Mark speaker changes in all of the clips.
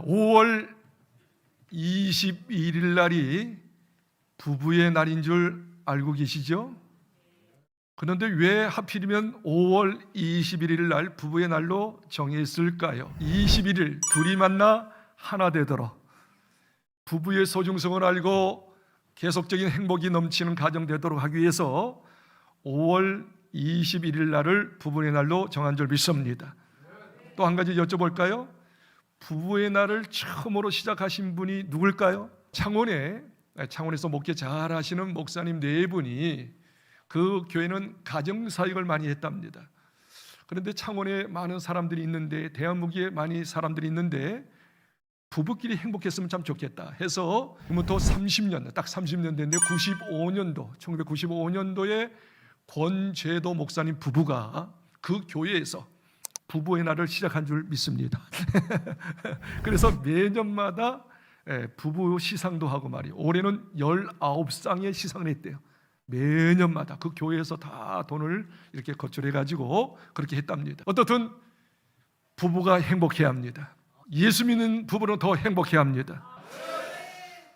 Speaker 1: 자, 5월 21일 날이 부부의 날인 줄 알고 계시죠? 그런데 왜 하필이면 5월 21일 날 부부의 날로 정했을까요? 21일 둘이 만나 하나 되더라. 부부의 소중성을 알고 계속적인 행복이 넘치는 가정 되도록 하기 위해서 5월 21일 날을 부부의 날로 정한 줄 믿습니다. 또 한 가지 여쭤볼까요? 부부의 날을 처음으로 시작하신 분이 누굴까요? 창원에서 목회 잘 하시는 목사님 4분이 그 교회는 가정사역을 많이 했답니다. 그런데 창원에 많은 사람들이 있는데, 대한민국에 많이 사람들이 있는데 부부끼리 행복했으면 참 좋겠다 해서 지금부터 30년, 딱 30년 됐는데 1995년도에 권재도 목사님 부부가 그 교회에서 부부의 날을 시작한 줄 믿습니다. 그래서 매년마다 부부 시상도 하고 말이에요. 올해는 19쌍의 시상을 했대요. 매년마다 그 교회에서 다 돈을 이렇게 거출해가지고 그렇게 했답니다. 어떻든 부부가 행복해야 합니다. 예수 믿는 부부는 더 행복해야 합니다.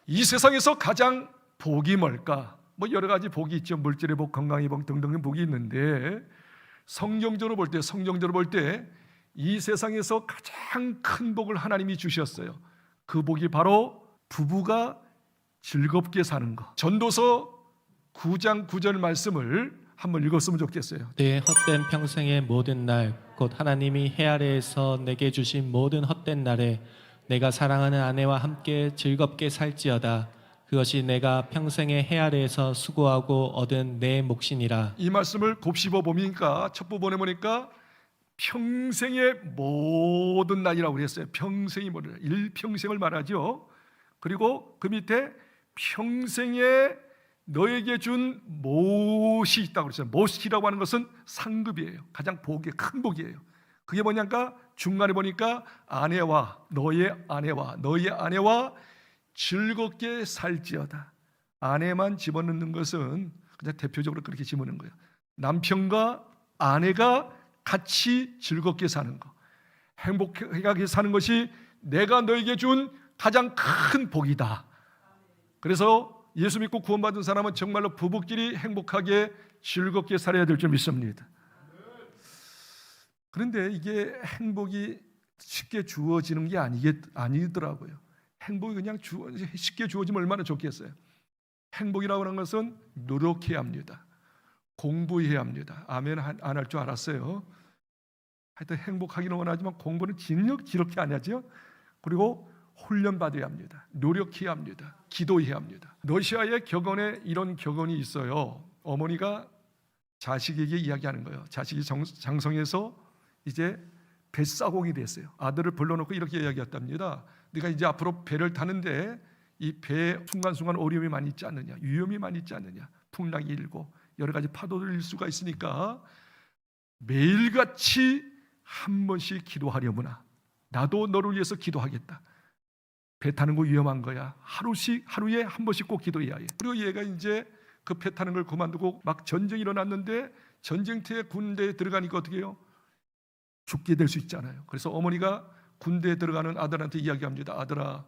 Speaker 1: 이 세상에서 가장 복이 뭘까? 뭐 여러 가지 복이 있죠. 물질의 복, 건강의 복 등등의 복이 있는데 성경적으로 볼 때 이 세상에서 가장 큰 복을 하나님이 주셨어요. 그 복이 바로 부부가 즐겁게 사는 것. 전도서 9장 9절 말씀을 한번 읽었으면 좋겠어요.
Speaker 2: 내 헛된 평생의 모든 날, 곧 하나님이 해 아래에서 내게 주신 모든 헛된 날에 내가 사랑하는 아내와 함께 즐겁게 살지어다. 그것이 내가 평생의 해 아래에서 수고하고 얻은 내 몫이니라.
Speaker 1: 이 말씀을 곱씹어 보니까 첫 부분에 보니까 평생의 모든 날이라고 그랬어요. 평생이 모든 날, 일평생을 말하죠. 그리고 그 밑에 평생에 너에게 준 몫이 있다고 그랬어요. 몫이라고 하는 것은 상급이에요. 가장 큰 복이에요. 그게 뭐냐니까 중간에 보니까 너의 아내와 즐겁게 살지어다. 아내만 집어넣는 것은 그냥 대표적으로 그렇게 집어넣는 거예요. 남편과 아내가 같이 즐겁게 사는 것, 행복하게 사는 것이 내가 너에게 준 가장 큰 복이다. 그래서 예수 믿고 구원받은 사람은 정말로 부부끼리 행복하게 즐겁게 살아야 될 줄 믿습니다. 그런데 이게 행복이 쉽게 주어지는 게 아니더라고요. 행복이 그냥 쉽게 주어지면 얼마나 좋겠어요. 행복이라고 하는 것은 노력해야 합니다. 공부해야 합니다. 아멘 안 할 줄 알았어요. 하여튼 행복하기는 원하지만 공부는 지럽게 안 하죠. 그리고 훈련받아야 합니다. 노력해야 합니다. 기도해야 합니다. 러시아의 격언에 이런 격언이 있어요. 어머니가 자식에게 이야기하는 거예요. 자식이 장성해서 이제 뱃사공이 됐어요. 아들을 불러놓고 이렇게 이야기했답니다. 네가 이제 앞으로 배를 타는데 이 배에 순간순간 어려움이 많이 있지 않느냐, 위험이 많이 있지 않느냐, 풍랑이 일고 여러 가지 파도를 일 수가 있으니까 매일같이 한 번씩 기도하려무나. 나도 너를 위해서 기도하겠다. 배 타는 거 위험한 거야. 하루에 한 번씩 꼭 기도해야 해. 그리고 얘가 이제 그 배 타는 걸 그만두고 막 전쟁이 일어났는데 전쟁터에 군대에 들어가니까 어떻게 해요? 죽게 될 수 있잖아요. 그래서 어머니가 군대에 들어가는 아들한테 이야기합니다. 아들아,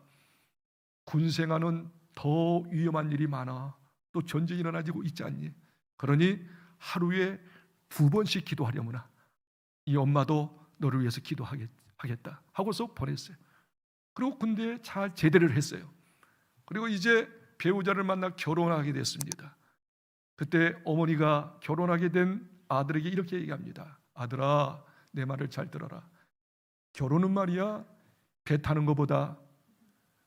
Speaker 1: 군 생활은 더 위험한 일이 많아. 또 전쟁이 일어나지고 있지 않니? 그러니 하루에 2번씩 기도하려무나. 이 엄마도 너를 위해서 기도하겠다 하고서 보냈어요. 그리고 군대에 잘 제대를 했어요. 그리고 이제 배우자를 만나 결혼하게 됐습니다. 그때 어머니가 결혼하게 된 아들에게 이렇게 얘기합니다. 아들아, 내 말을 잘 들어라. 결혼은 말이야, 배 타는 것보다,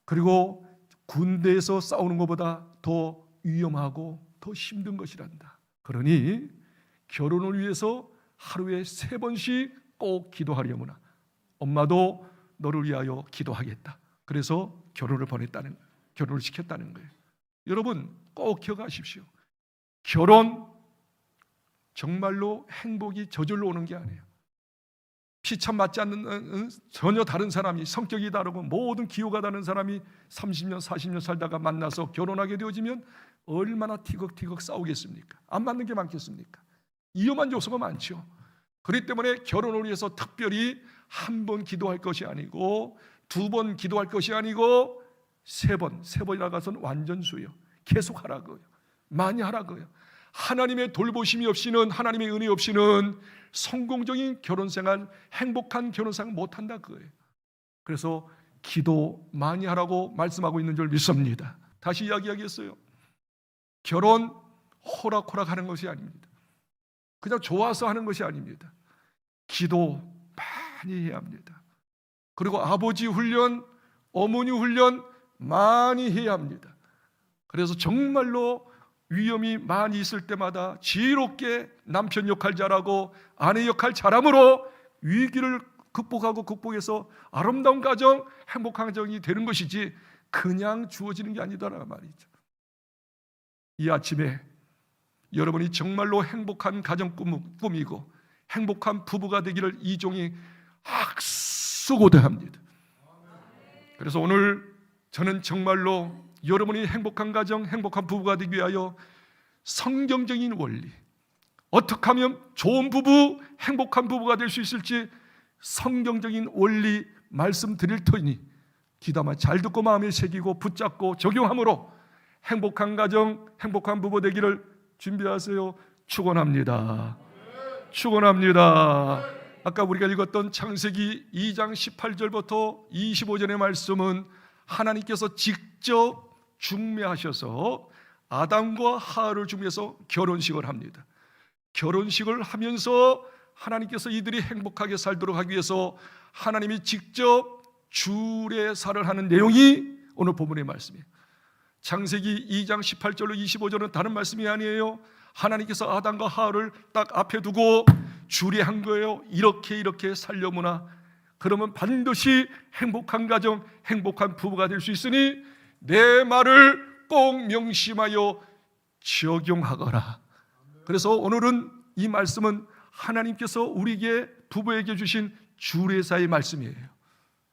Speaker 1: 그리고 군대에서 싸우는 것보다 더 위험하고 더 힘든 것이란다. 그러니 결혼을 위해서 하루에 3번씩 꼭 기도하려무나. 엄마도 너를 위하여 기도하겠다. 그래서 결혼을 시켰다는 거예요. 여러분 꼭 기억하십시오. 결혼 정말로 행복이 저절로 오는 게 아니에요. 피차 맞지 않는 전혀 다른 사람이, 성격이 다르고 모든 기호가 다른 사람이 30년 40년 살다가 만나서 결혼하게 되어지면 얼마나 티격태격 싸우겠습니까? 안 맞는 게 많겠습니까? 위험한 요소가 많죠. 그렇기 때문에 결혼을 위해서 특별히 한 번 기도할 것이 아니고 2번 기도할 것이 아니고 3번, 3번이나 가서는 완전수예요. 계속 하라고요. 많이 하라고요. 하나님의 돌보심이 없이는, 하나님의 은혜 없이는 성공적인 결혼생활, 행복한 결혼생활 못한다 그거예요. 그래서 기도 많이 하라고 말씀하고 있는 줄 믿습니다. 다시 이야기하겠어요. 결혼 호락호락 하는 것이 아닙니다. 그냥 좋아서 하는 것이 아닙니다. 기도 많이 해야 합니다. 그리고 아버지 훈련, 어머니 훈련 많이 해야 합니다. 그래서 정말로 위험이 많이 있을 때마다 지혜롭게 남편 역할 잘하고 아내 역할 잘함으로 위기를 극복해서 아름다운 가정, 행복한 가정이 되는 것이지 그냥 주어지는 게 아니더라 말이죠. 이 아침에 여러분이 정말로 행복한 가정 꾸미고 행복한 부부가 되기를 이종이 악수고대합니다. 그래서 오늘 저는 정말로 여러분이 행복한 가정, 행복한 부부가 되기 위하여 성경적인 원리, 어떻게 하면 좋은 부부, 행복한 부부가 될 수 있을지 성경적인 원리 말씀드릴 터이니 기도만 잘 듣고 마음에 새기고 붙잡고 적용함으로 행복한 가정, 행복한 부부 되기를 준비하세요. 축원합니다. 축원합니다. 아까 우리가 읽었던 창세기 2장 18절부터 25절의 말씀은 하나님께서 직접 중매하셔서 아담과 하와를 중매해서 결혼식을 합니다. 결혼식을 하면서 하나님께서 이들이 행복하게 살도록 하기 위해서 하나님이 직접 주례사를 하는 내용이 오늘 본문의 말씀이에요. 창세기 2장 18절로 25절은 다른 말씀이 아니에요. 하나님께서 아담과 하와를 딱 앞에 두고 주례한 거예요. 이렇게 살려무나 그러면 반드시 행복한 가정, 행복한 부부가 될 수 있으니 내 말을 꼭 명심하여 적용하거라. 그래서 오늘은 이 말씀은 하나님께서 우리에게 부부에게 주신 주례사의 말씀이에요.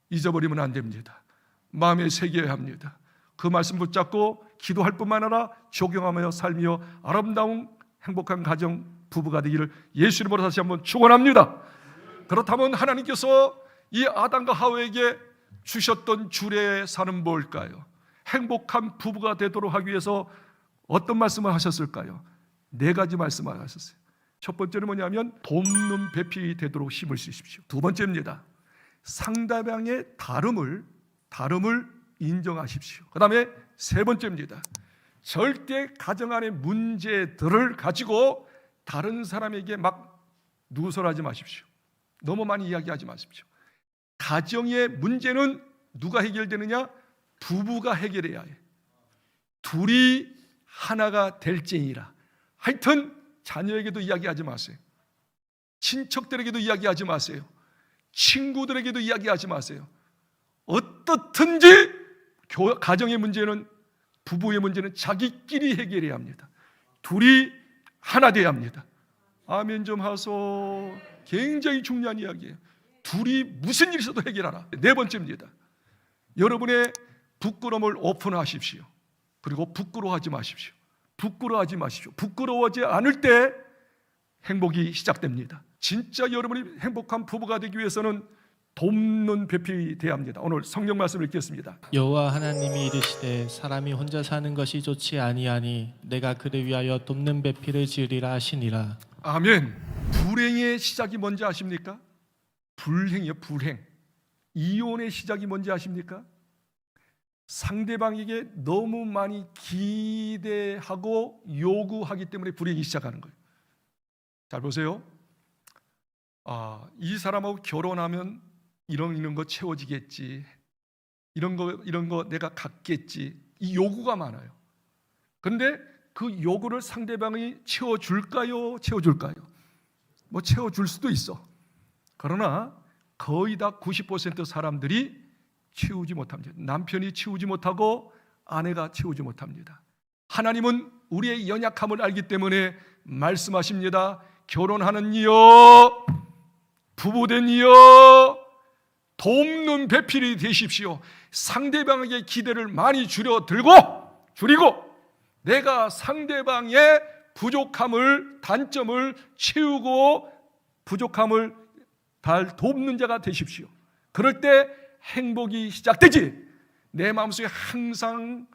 Speaker 1: 잊어버리면 안 됩니다. 마음에 새겨야 합니다. 그 말씀 붙잡고 기도할 뿐만 아니라 적용하며 살며 아름다운 행복한 가정 부부가 되기를 예수 이름으로 다시 한번 축원합니다. 그렇다면 하나님께서 이 아담과 하와에게 주셨던 주례사는 뭘까요? 행복한 부부가 되도록 하기 위해서 어떤 말씀을 하셨을까요? 4가지 말씀을 하셨어요. 첫 번째는 뭐냐면 돕는 배필이 되도록 힘을 쓰십시오. 두 번째입니다. 상대방의 다름을 인정하십시오. 그 다음에 세 번째입니다. 절대 가정 안의 문제들을 가지고 다른 사람에게 막 누설하지 마십시오. 너무 많이 이야기하지 마십시오. 가정의 문제는 누가 해결되느냐? 부부가 해결해야 해. 둘이 하나가 될지니라. 하여튼 자녀에게도 이야기하지 마세요. 친척들에게도 이야기하지 마세요. 친구들에게도 이야기하지 마세요. 어떻든지 가정의 문제는, 부부의 문제는 자기끼리 해결해야 합니다. 둘이 하나 돼야 합니다. 아멘 좀 하소. 굉장히 중요한 이야기예요. 둘이 무슨 일이 있어도 해결하라. 4번째입니다. 여러분의 부끄러움을 오픈하십시오. 그리고 부끄러워하지 마십시오. 부끄러워하지 않을 때 행복이 시작됩니다. 진짜 여러분이 행복한 부부가 되기 위해서는 돕는 배필이 되어야 합니다. 오늘 성경 말씀을 읽겠습니다.
Speaker 2: 여호와 하나님이 이르시되 사람이 혼자 사는 것이 좋지 아니하니 내가 그를 위하여 돕는 배필을 지으리라 하시니라.
Speaker 1: 아멘. 불행의 시작이 뭔지 아십니까? 불행이요, 불행. 이혼의 시작이 뭔지 아십니까? 상대방에게 너무 많이 기대하고 요구하기 때문에 불행이 시작하는 거예요. 잘 보세요. 이 사람하고 결혼하면 이런 거 채워지겠지. 이런 거 내가 갖겠지. 이 요구가 많아요. 그런데 그 요구를 상대방이 채워줄까요? 뭐 채워줄 수도 있어. 그러나 거의 다 90% 사람들이 채우지 못합니다. 남편이 채우지 못하고 아내가 채우지 못합니다. 하나님은 우리의 연약함을 알기 때문에 말씀하십니다. 결혼하는 이여, 부부된 이여, 돕는 배필이 되십시오. 상대방에게 기대를 많이 줄이고 내가 상대방의 부족함을, 단점을 채우고 부족함을 돕는 자가 되십시오. 그럴 때 행복이 시작되지. 내 마음속에 항상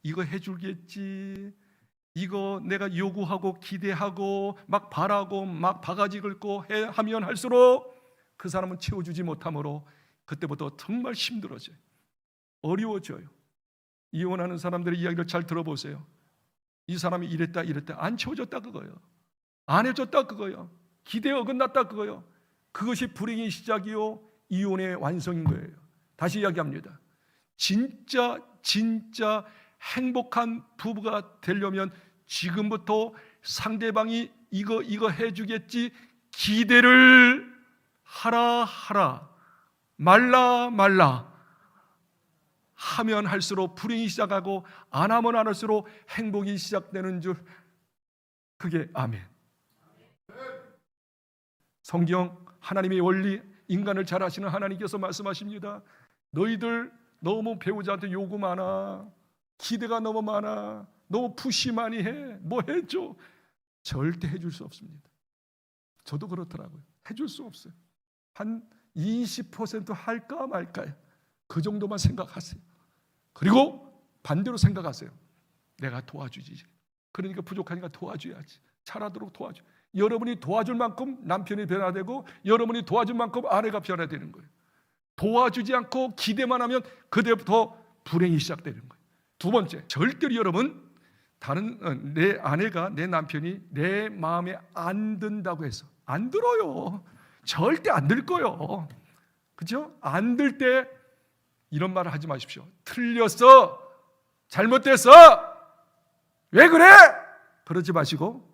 Speaker 1: 이거 해주겠지, 이거 내가 요구하고 기대하고 막 바라고 막 바가지 긁고 하면 할수록 그 사람은 채워주지 못하므로 그때부터 정말 힘들어져요. 어려워져요. 이혼하는 사람들의 이야기를 잘 들어보세요. 이 사람이 이랬다 안 채워줬다 그거예요. 안 해줬다 그거예요. 기대에 어긋났다 그거예요. 그것이 불행의 시작이요 이혼의 완성인 거예요. 다시 이야기합니다. 진짜 행복한 부부가 되려면 지금부터 상대방이 이거 해주겠지 기대를 하라 말라 하면 할수록 불행이 시작하고 안 하면 안 할수록 행복이 시작되는 줄. 그게 아멘. 성경 하나님의 원리, 인간을 잘 아시는 하나님께서 말씀하십니다. 너희들 너무 배우자한테 요구 많아, 기대가 너무 많아, 너무 푸시 많이 해, 뭐 해줘. 절대 해줄 수 없습니다. 저도 그렇더라고요. 해줄 수 없어요. 한 20% 할까 말까요. 그 정도만 생각하세요. 그리고 반대로 생각하세요. 내가 도와주지. 그러니까 부족하니까 도와줘야지. 잘하도록 도와줘. 여러분이 도와줄 만큼 남편이 변화되고 여러분이 도와줄 만큼 아내가 변화되는 거예요. 도와주지 않고 기대만 하면 그때부터 불행이 시작되는 거예요. 두 번째, 절대로 여러분 내 아내가, 내 남편이 내 마음에 안 든다고 해서 안 들어요. 절대 안 들 거예요. 그렇죠? 안 들 때 이런 말을 하지 마십시오. 틀렸어, 잘못됐어, 왜 그래? 그러지 마시고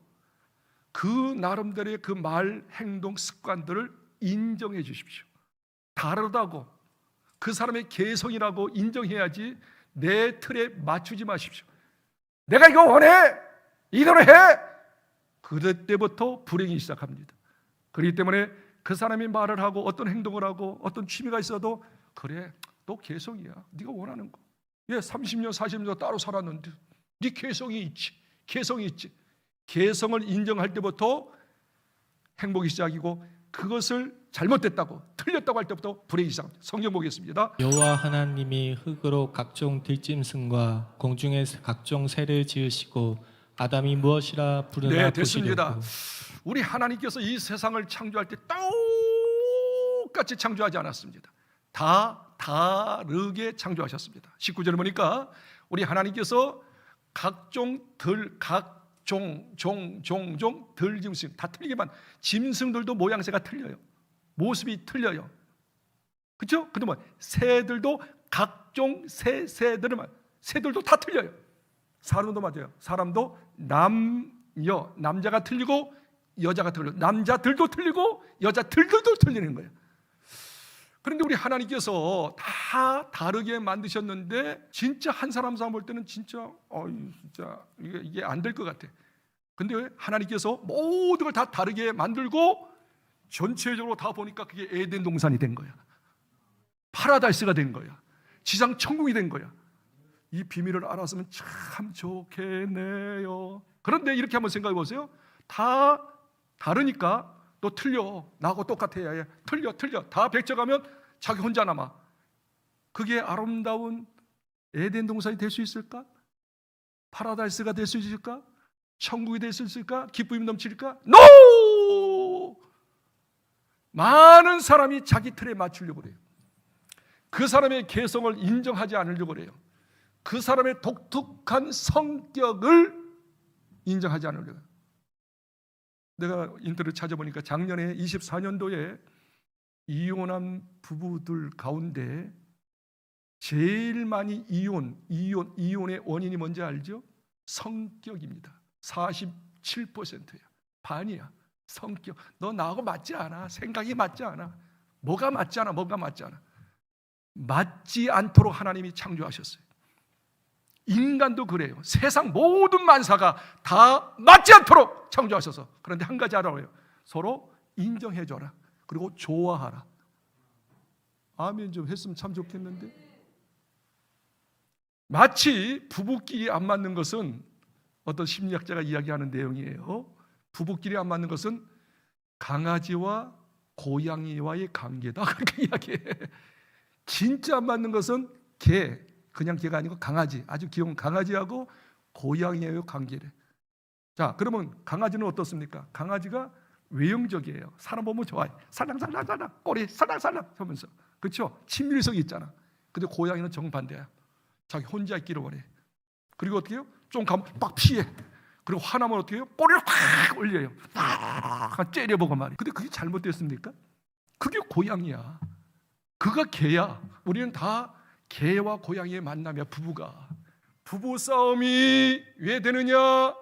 Speaker 1: 그 나름대로의 그 말, 행동, 습관들을 인정해 주십시오. 다르다고 그 사람의 개성이라고 인정해야지 내 틀에 맞추지 마십시오. 내가 이거 원해, 이대로 해. 그때부터 불행이 시작합니다. 그렇기 때문에 그 사람이 말을 하고 어떤 행동을 하고 어떤 취미가 있어도 그래, 너 개성이야, 네가 원하는 거. 30년 40년 따로 살았는데 네 개성이 있지. 개성을 인정할 때부터 행복이 시작이고 그것을 잘못됐다고 틀렸다고 할 때부터 불행이 시작합니다. 성경 보겠습니다.
Speaker 2: 여호와 하나님이 흙으로 각종 들짐승과 공중의 각종 새를 지으시고 아담이 무엇이라 부르나
Speaker 1: 네, 됐습니다.
Speaker 2: 보시려고.
Speaker 1: 우리 하나님께서 이 세상을 창조할 때 똑같이 창조하지 않았습니다. 다 다르게 창조하셨습니다. 19절에 보니까 우리 하나님께서 각종 들짐승 다 틀리게만, 짐승들도 모양새가 틀려요. 모습이 틀려요. 그렇죠? 근데 새들도 각종 새들도 다 틀려요. 사람도 맞아요. 사람도 남자가 틀리고 여자가 틀려요. 남자들도 틀리고 여자들도 틀리는 거예요. 그런데 우리 하나님께서 다 다르게 만드셨는데 진짜 한 사람 볼 때는 진짜 이게 안 될 것 같아. 근데 하나님께서 모든 걸 다 다르게 만들고 전체적으로 다 보니까 그게 에덴 동산이 된 거야. 파라다이스가 된 거야. 지상 천국이 된 거야. 이 비밀을 알았으면 참 좋겠네요. 그런데 이렇게 한번 생각해 보세요. 다 다르니까 또 틀려. 나하고 똑같아야 해. 틀려. 다 배쳐가면 자기 혼자 남아. 그게 아름다운 에덴 동산이 될 수 있을까? 파라다이스가 될 수 있을까? 천국이 될 수 있을까? 기쁨이 넘칠까? NO! 많은 사람이 자기 틀에 맞추려고 그래요. 그 사람의 개성을 인정하지 않으려고 그래요. 그 사람의 독특한 성격을 인정하지 않으려고 해요. 내가 인터넷 찾아보니까 작년에 24년도에 이혼한 부부들 가운데 제일 많이 이혼의 원인이 뭔지 알죠? 성격입니다. 47%예요. 반이야. 성격. 너 나하고 맞지 않아. 생각이 맞지 않아. 뭐가 맞지 않아. 맞지 않도록 하나님이 창조하셨어요. 인간도 그래요. 세상 모든 만사가 다 맞지 않도록 창조하셔서. 그런데 한 가지 알아요. 서로 인정해줘라. 그리고 좋아하라. 아멘 좀 했으면 참 좋겠는데. 마치 부부끼리 안 맞는 것은 어떤 심리학자가 이야기하는 내용이에요. 부부끼리 안 맞는 것은 강아지와 고양이와의 관계다. 그렇게 이야기해. 진짜 안 맞는 것은 개, 그냥 개가 아니고 강아지, 아주 귀여운 강아지하고 고양이의 관계래. 자, 그러면 강아지는 어떻습니까? 강아지가 외형적이에요. 사람 보면 좋아해. 살랑살랑살랑, 꼬리 살랑살랑 하면서, 그렇죠? 친밀성이 있잖아. 근데 고양이는 정반대야. 자기 혼자 있기를 원해. 그리고 어떻게 해요? 좀 가면 막 피해. 그리고 화나면 어떻게 해요? 꼬리를 확 올려요. 확 째려보고 말이에요. 근데 그게 잘못됐습니까? 그게 고양이야. 그가 개야. 우리는 다 개와 고양이의 만남이야. 부부가. 부부 싸움이 왜 되느냐?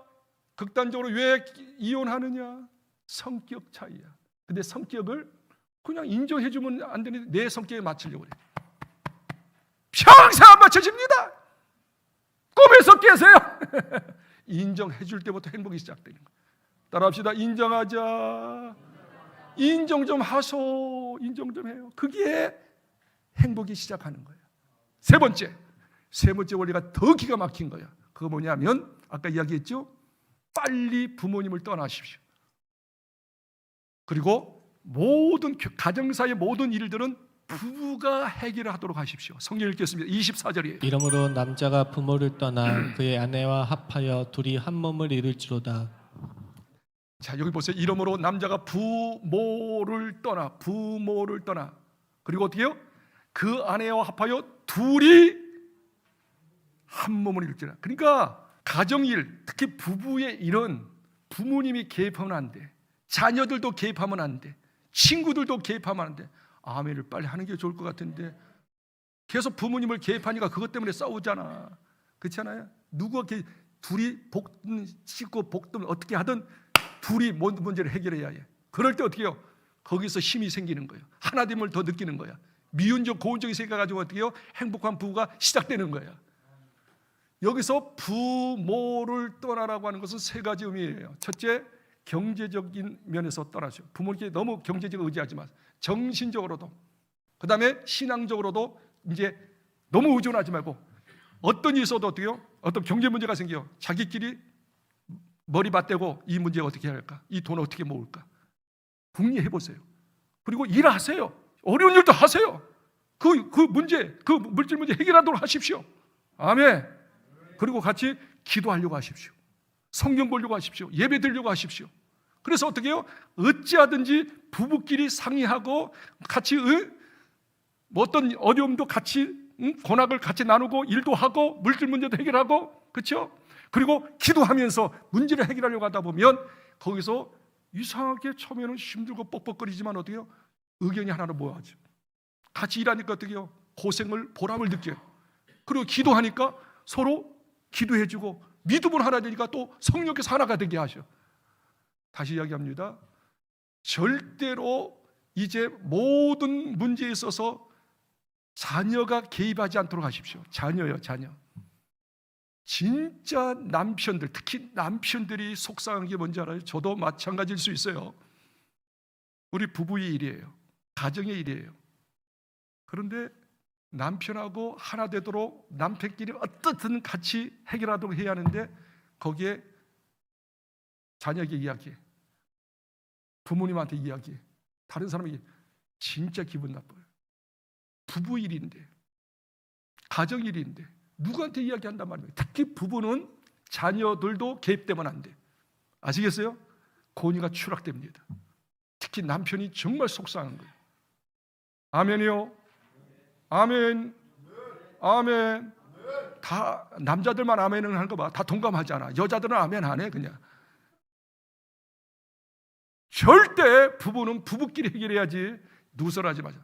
Speaker 1: 극단적으로 왜 이혼하느냐? 성격 차이야. 근데 성격을 그냥 인정해주면 안 되는데 내 성격에 맞추려고 그래. 평생 안 맞춰집니다. 꿈에서 깨세요. 인정해줄 때부터 행복이 시작되는 거예요. 따라합시다. 인정하자. 인정 좀 하소. 인정 좀 해요. 그게 행복이 시작하는 거예요. 세 번째 원리가 더 기가 막힌 거야. 그거 뭐냐면 아까 이야기했죠. 빨리 부모님을 떠나십시오. 그리고 모든 가정사의 모든 일들은 부부가 해결하도록 하십시오. 성경 읽겠습니다. 24절이에요.
Speaker 2: 이러므로 남자가 부모를 떠나 그의 아내와 합하여 둘이 한 몸을 이룰지로다.
Speaker 1: 자, 여기 보세요. 이러므로 남자가 부모를 떠나 그리고 어떻게 해요? 그 아내와 합하여 둘이 한 몸을 이룰지라. 그러니까 가정일, 특히 부부의 일은 부모님이 개입하면 안 돼. 자녀들도 개입하면 안 돼. 친구들도 개입하면 안 돼. 아멘을 빨리 하는 게 좋을 것 같은데 계속 부모님을 개입하니까 그것 때문에 싸우잖아. 그렇지 않아요? 누가 둘이 볶든 씻고 볶든 어떻게 하든 둘이 모든 문제를 해결해야 해. 그럴 때 어떻게 해요? 거기서 힘이 생기는 거예요. 하나됨을 더 느끼는 거야. 미운적 고운적이 생겨가지고 어떻게 해요? 행복한 부부가 시작되는 거야. 여기서 부모를 떠나라고 하는 것은 세 가지 의미예요. 첫째, 경제적인 면에서 떠나죠. 부모님께 너무 경제적으로 의지하지 마세요. 정신적으로도, 그 다음에 신앙적으로도 이제 너무 의존하지 말고 어떤 일이 있어도 어떻게요? 어떤 경제 문제가 생겨요. 자기끼리 머리 맞대고 이 문제 어떻게 해야 할까? 이 돈 어떻게 모을까? 궁리해 보세요. 그리고 일하세요. 어려운 일도 하세요. 그 문제, 그 물질 문제 해결하도록 하십시오. 아멘. 그리고 같이 기도하려고 하십시오. 성경 보려고 하십시오. 예배 드리려고 하십시오. 그래서 어떻게 해요? 어찌하든지 부부끼리 상의하고 같이 어떤 어려움도 같이 고난을 같이 나누고 일도 하고 물질 문제도 해결하고, 그렇죠? 그리고 기도하면서 문제를 해결하려고 하다 보면 거기서 이상하게 처음에는 힘들고 뻑뻑거리지만 어떻게 해요? 의견이 하나로 모아져. 같이 일하니까 어떻게 해요? 고생을 보람을 느껴요. 그리고 기도하니까 서로 기도해주고 믿음을 하나 되니까 또 성령께서 하나가 되게 하셔. 다시 이야기합니다. 절대로 이제 모든 문제에 있어서 자녀가 개입하지 않도록 하십시오. 자녀요, 자녀. 진짜 남편들, 특히 남편들이 속상한 게 뭔지 알아요? 저도 마찬가지일 수 있어요. 우리 부부의 일이에요. 가정의 일이에요. 그런데 남편하고 하나 되도록 남편끼리 어떻든 같이 해결하도록 해야 하는데 거기에 자녀에게 이야기해, 부모님한테 이야기해, 다른 사람에게 진짜 기분 나빠요. 부부 일인데, 가정 일인데 누구한테 이야기한단 말이에요. 특히 부부는 자녀들도 개입되면 안 돼. 아시겠어요? 권위가 추락됩니다. 특히 남편이 정말 속상한 거예요. 아멘이요. 아멘. 아멘. 다 남자들만 아멘을 하는 거 봐. 다 동감하지 않아. 여자들은 아멘 안 해. 그냥. 절대 부부는 부부끼리 해결해야지 누설하지 마자.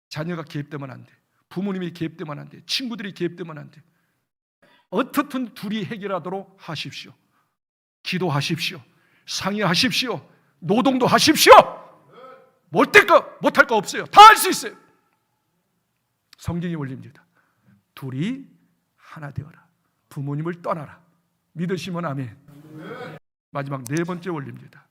Speaker 1: 자녀가 개입되면 안 돼. 부모님이 개입되면 안 돼. 친구들이 개입되면 안 돼. 어떻든 둘이 해결하도록 하십시오. 기도하십시오. 상의하십시오. 노동도 하십시오. 못할 거 없어요. 다 할 수 있어요. 성경이 올립니다. 둘이 하나 되어라. 부모님을 떠나라. 믿으시면 아멘. 마지막 네 번째 올립니다.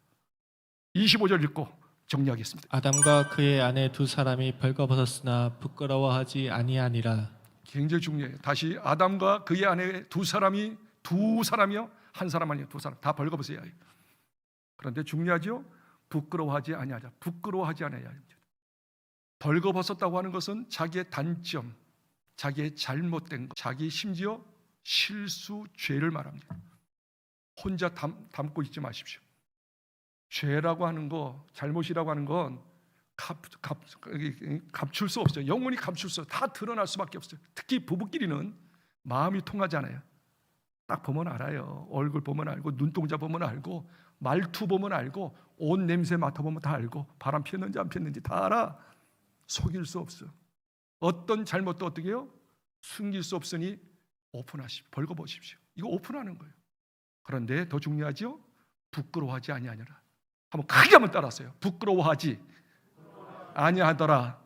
Speaker 1: 25절 읽고 정리하겠습니다.
Speaker 2: 아담과 그의 아내 두 사람이 벌거벗었으나 부끄러워하지 아니하니라.
Speaker 1: 굉장히 중요해요. 다시 아담과 그의 아내 두 사람이요, 한 사람 아니에요. 두 사람 다 벌거벗어야 해요. 그런데 중요하죠. 부끄러워하지 아니하자. 부끄러워하지 않아야 합니다. 벌거벗었다고 하는 것은 자기의 단점, 자기의 잘못된 것, 자기 심지어 실수, 죄를 말합니다. 혼자 담고 있지 마십시오. 죄라고 하는 거, 잘못이라고 하는 건 감출 수 없어요. 영원히 감출 수 없어요. 다 드러날 수밖에 없어요. 특히 부부끼리는 마음이 통하잖아요. 딱 보면 알아요. 얼굴 보면 알고, 눈동자 보면 알고, 말투 보면 알고, 옷 냄새 맡아보면 다 알고, 바람 피었는지 안 피었는지 다 알아. 속일 수 없어. 어떤 잘못도 어떻게 해요? 숨길 수 없으니 오픈하십시오. 벌거보십시오. 이거 오픈하는 거예요. 그런데 더 중요하죠? 부끄러워하지 아니하니라. 한번 크게 한번 따라하세요. 부끄러워하지 아니하더라.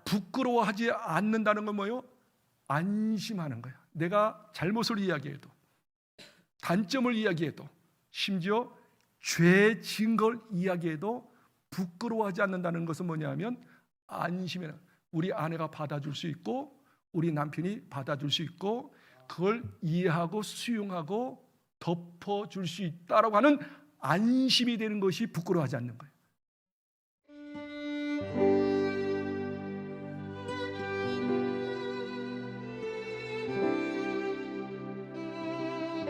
Speaker 1: 부끄러워하지 않는다는 건 뭐예요? 안심하는 거야. 내가 잘못을 이야기해도, 단점을 이야기해도, 심지어 죄 지은 걸 이야기해도 부끄러워하지 않는다는 것은 뭐냐면 안심해. 우리 아내가 받아줄 수 있고, 우리 남편이 받아줄 수 있고, 그걸 이해하고 수용하고 덮어줄 수 있다라고 하는 안심이 되는 것이 부끄러워하지 않는 거예요.